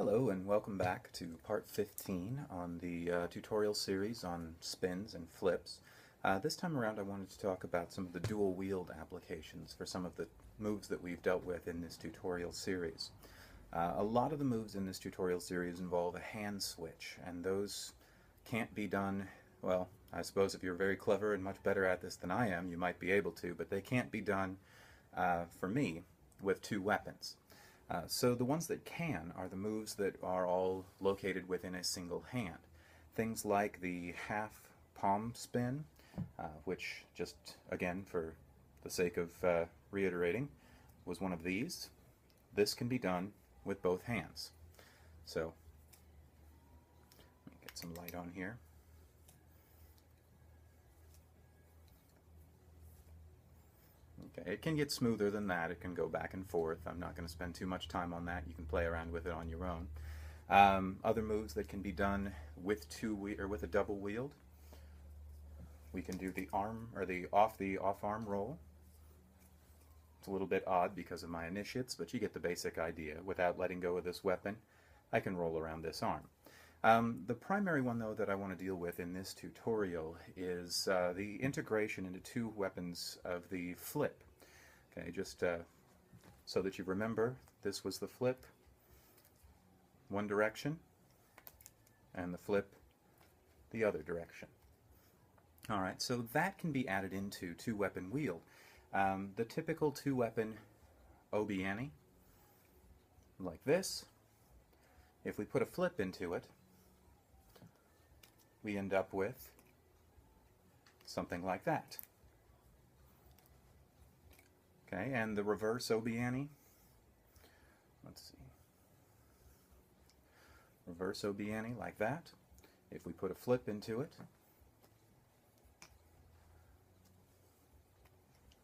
Hello and welcome back to part 15 on the tutorial series on spins and flips. This time around I wanted to talk about some of the dual wield applications for some of the moves that we've dealt with in this tutorial series. A lot of the moves in this tutorial series involve a hand switch, and those can't be done, well, I suppose if you're very clever and much better at this than I am, you might be able to, but they can't be done, for me, with two weapons. So the ones that can are the moves that are all located within a single hand. Things like the half palm spin, which just, again, for the sake of reiterating, was one of these. This can be done with both hands. So, let me get some light on here. Okay, it can get smoother than that. It can go back and forth. I'm not going to spend too much time on that. You can play around with it on your own. Other moves that can be done with with a double wield. We can do the arm or the off arm roll. It's a little bit odd because of my initiates, but you get the basic idea. Without letting go of this weapon, I can roll around this arm. The primary one, though, that I want to deal with in this tutorial is the integration into two weapons of the flip. Okay, just so that you remember, this was the flip one direction, and the flip the other direction. Alright, so that can be added into two-weapon wield. The typical two-weapon obiani, like this. If we put a flip into it, we end up with something like that. Okay, and the reverse obiani, let's see, reverse obiani like that. If we put a flip into it,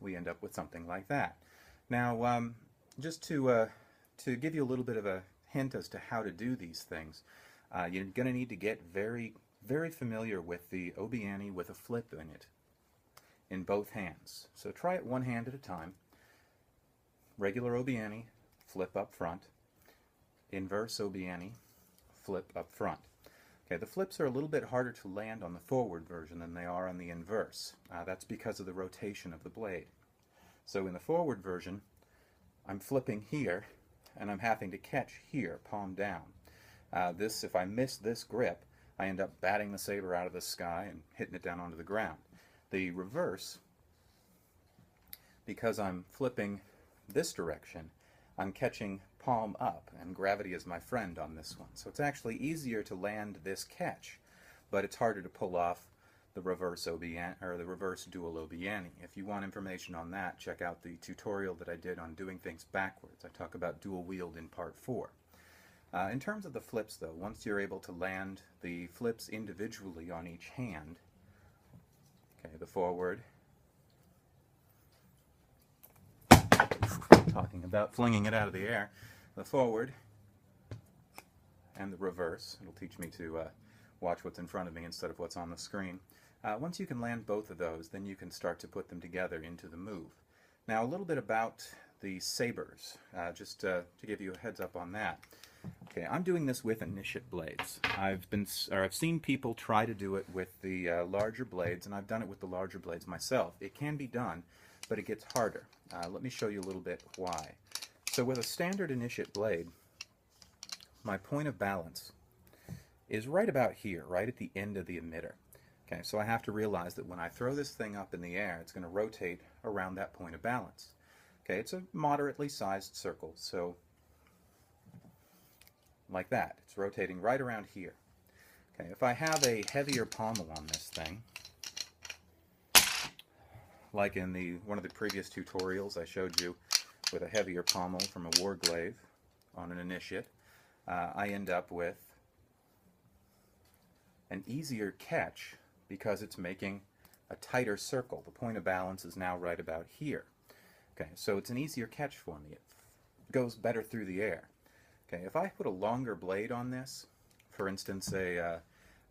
we end up with something like that. Now, just to give you a little bit of a hint as to how to do these things, you're going to need to get very familiar with the obiani with a flip in it, in both hands. So try it one hand at a time. Regular obiani, flip up front. Inverse obiani, flip up front. Okay, the flips are a little bit harder to land on the forward version than they are on the inverse. That's because of the rotation of the blade. So in the forward version, I'm flipping here, and I'm having to catch here, palm down. If I miss this grip, I end up batting the saber out of the sky and hitting it down onto the ground. The reverse, because I'm flipping this direction, I'm catching palm up, and gravity is my friend on this one. So it's actually easier to land this catch, but it's harder to pull off the reverse obiani, or the reverse dual obiani. If you want information on that, check out the tutorial that I did on doing things backwards. I talk about dual wield in part 4. In terms of the flips, though, once you're able to land the flips individually on each hand, okay, the forward, talking about flinging it out of the air, the forward and the reverse. It'll teach me to watch what's in front of me instead of what's on the screen. Once you can land both of those, then you can start to put them together into the move. Now, a little bit about the sabers, just to give you a heads up on that. Okay, I'm doing this with initiate blades. I've seen people try to do it with the larger blades, and I've done it with the larger blades myself. It can be done, but it gets harder. Let me show you a little bit why. So with a standard initiate blade, my point of balance is right about here, right at the end of the emitter. Okay, so I have to realize that when I throw this thing up in the air, it's going to rotate around that point of balance. Okay, it's a moderately sized circle, so like that. It's rotating right around here. Okay, if I have a heavier pommel on this thing, like in one of the previous tutorials I showed you with a heavier pommel from a warglaive on an initiate, I end up with an easier catch because it's making a tighter circle. The point of balance is now right about here. Okay, so it's an easier catch for me. It goes better through the air. Okay, if I put a longer blade on this, for instance a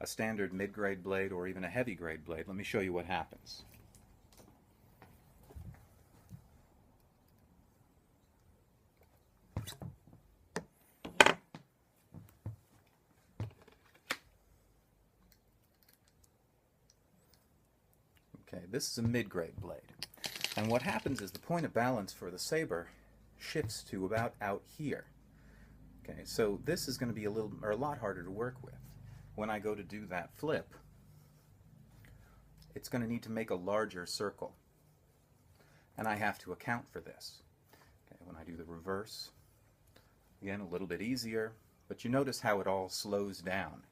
standard mid-grade blade or even a heavy-grade blade, let me show you what happens. this is a mid-grade blade. And what happens is the point of balance for the saber shifts to about out here. Okay, so this is going to be a lot harder to work with. When I go to do that flip, it's going to need to make a larger circle. And I have to account for this. Okay, when I do the reverse, again, a little bit easier, but you notice how it all slows down,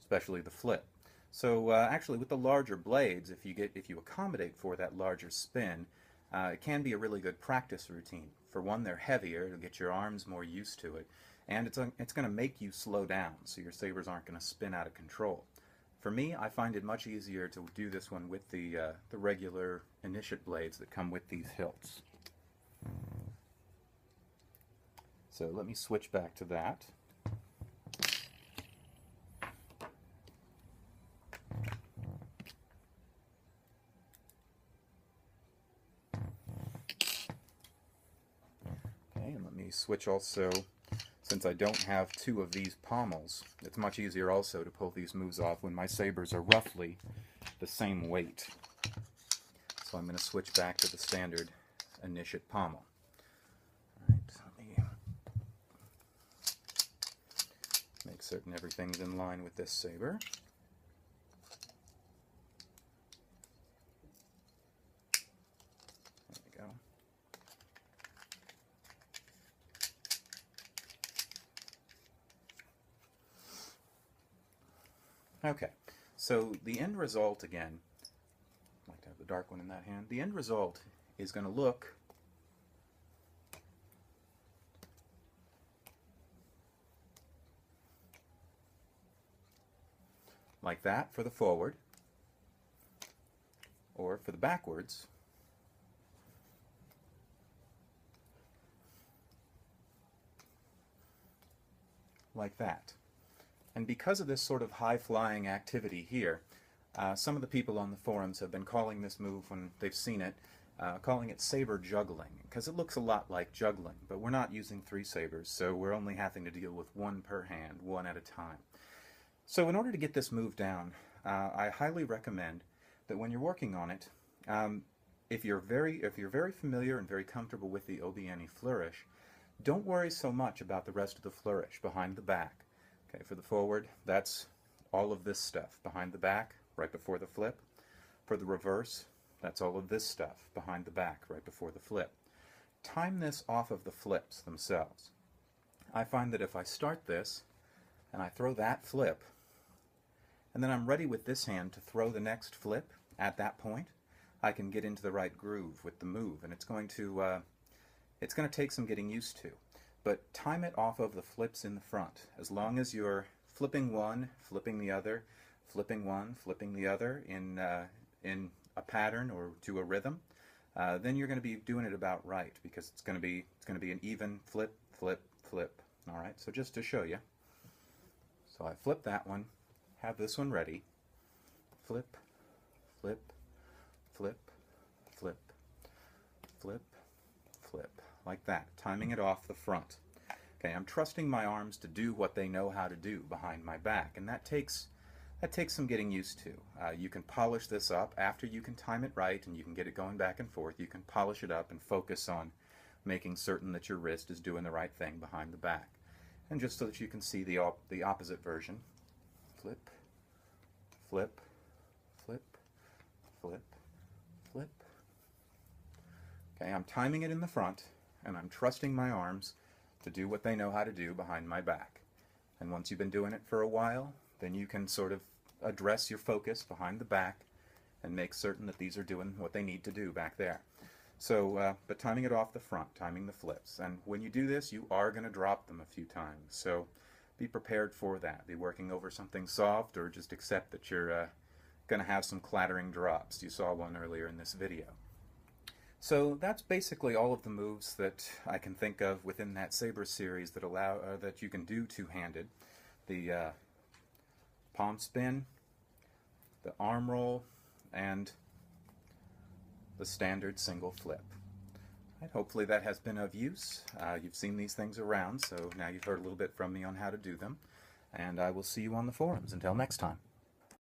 especially the flip. So actually with the larger blades, if you accommodate for that larger spin, it can be a really good practice routine. For one, they're heavier, it'll get your arms more used to it, and it's going to make you slow down, so your sabers aren't going to spin out of control. For me, I find it much easier to do this one with the regular initiate blades that come with these hilts. So let me switch back to that. Okay, and let me switch also, since I don't have two of these pommels, it's much easier also to pull these moves off when my sabers are roughly the same weight. So I'm going to switch back to the standard initiate pommel. Alright, let me make certain everything's in line with this saber. There we go. Okay, so the end result, again, I'd like to have the dark one in that hand. The end result is going to look like that for the forward, or for the backwards, like that. And because of this sort of high-flying activity here, some of the people on the forums have been calling this move, when they've seen it, calling it saber juggling, because it looks a lot like juggling, but we're not using 3 sabers, so we're only having to deal with one per hand, one at a time. So in order to get this move down, I highly recommend that when you're working on it, if you're very familiar and very comfortable with the obieni flourish, don't worry so much about the rest of the flourish behind the back. Okay, for the forward, that's all of this stuff behind the back, right before the flip. For the reverse, that's all of this stuff behind the back, right before the flip. Time this off of the flips themselves. I find that if I start this, and I throw that flip, and then I'm ready with this hand to throw the next flip at that point, I can get into the right groove with the move, and it's going to take some getting used to. But time it off of the flips in the front. As long as you're flipping one, flipping the other, flipping one, flipping the other in a pattern or to a rhythm, then you're going to be doing it about right, because it's going to be an even flip, flip, flip. All right. So just to show you, so I flip that one, have this one ready, flip, flip, flip, flip, flip, flip. Like that, timing it off the front. Okay, I'm trusting my arms to do what they know how to do behind my back, and that takes some getting used to. You can polish this up after you can time it right, and you can get it going back and forth. You can polish it up and focus on making certain that your wrist is doing the right thing behind the back. And just so that you can see the opposite version, flip, flip, flip, flip, flip. Okay, I'm timing it in the front, and I'm trusting my arms to do what they know how to do behind my back. And once you've been doing it for a while, then you can sort of address your focus behind the back and make certain that these are doing what they need to do back there. So, but timing it off the front, timing the flips. And when you do this, you are going to drop them a few times. So be prepared for that. Be working over something soft, or just accept that you're going to have some clattering drops. You saw one earlier in this video. So that's basically all of the moves that I can think of within that saber series that that you can do two-handed. The palm spin, the arm roll, and the standard single flip. Right, hopefully that has been of use. You've seen these things around, so now you've heard a little bit from me on how to do them. And I will see you on the forums. Until next time.